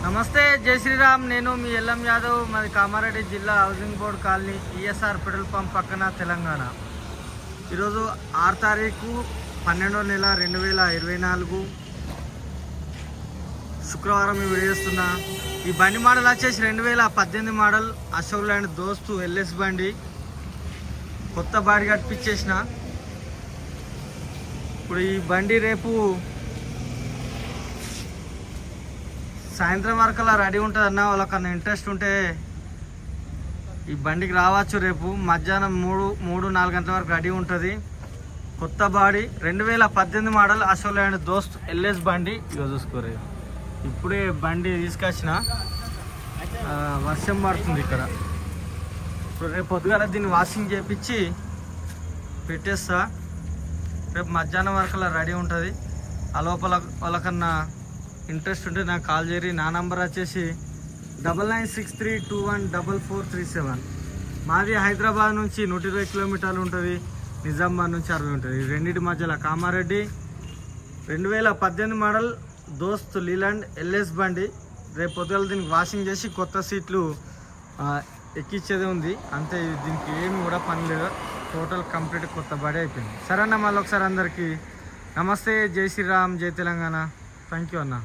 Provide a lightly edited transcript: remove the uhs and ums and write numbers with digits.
నమస్తే, జై శ్రీరామ్. నేను మీ ఎల్ఎం యాదవ్. మాది కామారెడ్డి జిల్లా housing board colony, ESR petrol pump పక్కన, తెలంగాణ. ఈరోజు 6 తారీఖు 12వ నెల 2024 శుక్రవారం ఈ వీడియో చేస్తున్నా. ఈ బండి మోడల్ వచ్చేసి 2018 మోడల్ అశోక్ ల్యాండ్ దోస్తు ఎల్ఎస్ బండి. కొత్త బాడీ కట్టించేసిన. ఇప్పుడు ఈ బండి రేపు సాయంత్రం వరకు అలా రెడీ ఉంటుంది అన్న. వాళ్ళకన్నా ఇంట్రెస్ట్ ఉంటే ఈ బండికి రావచ్చు. రేపు మధ్యాహ్నం 3-4 గంటల వరకు రెడీ ఉంటుంది. కొత్త బాడీ 2018 మోడల్ అశోక్ ల్యాండ్ దోస్త్ ఎల్ఎస్ బండి. ఇక చూసుకోరు. ఇప్పుడే బండి తీసుకొచ్చిన. వర్షం పడుతుంది ఇక్కడ. ఇప్పుడు రేపు పొద్దుగాల దీన్ని వాషింగ్ చేయించి పెట్టేస్తా. రేపు మధ్యాహ్నం వరకు అలా రెడీ ఉంటుంది. ఆ లోపల వాళ్ళకన్నా ఇంట్రెస్ట్ ఉంటే నాకు కాల్ చేయరి. నా నంబర్ వచ్చేసి 9963214437. మాది హైదరాబాద్ నుంచి 120 కిలోమీటర్లు ఉంటుంది. నిజామాబాద్ నుంచి 60 ఉంటుంది. ఈ రెండింటి మధ్యలో కామారెడ్డి. 2018 మోడల్ దోస్త్ లీలాండ్ ఎల్ఎస్ బండి. రేపు పొద్దుగల దీనికి వాషింగ్ చేసి కొత్త సీట్లు ఎక్కించేది ఉంది. అంతే. దీనికి ఏమి కూడా పని లేదు. టోటల్ కంప్లీట్ కొత్త బాడీ అయిపోయింది. సరే అన్న, మళ్ళీ ఒకసారి అందరికీ నమస్తే, జై శ్రీరామ్, జై తెలంగాణ. థ్యాంక్ యూ అన్న.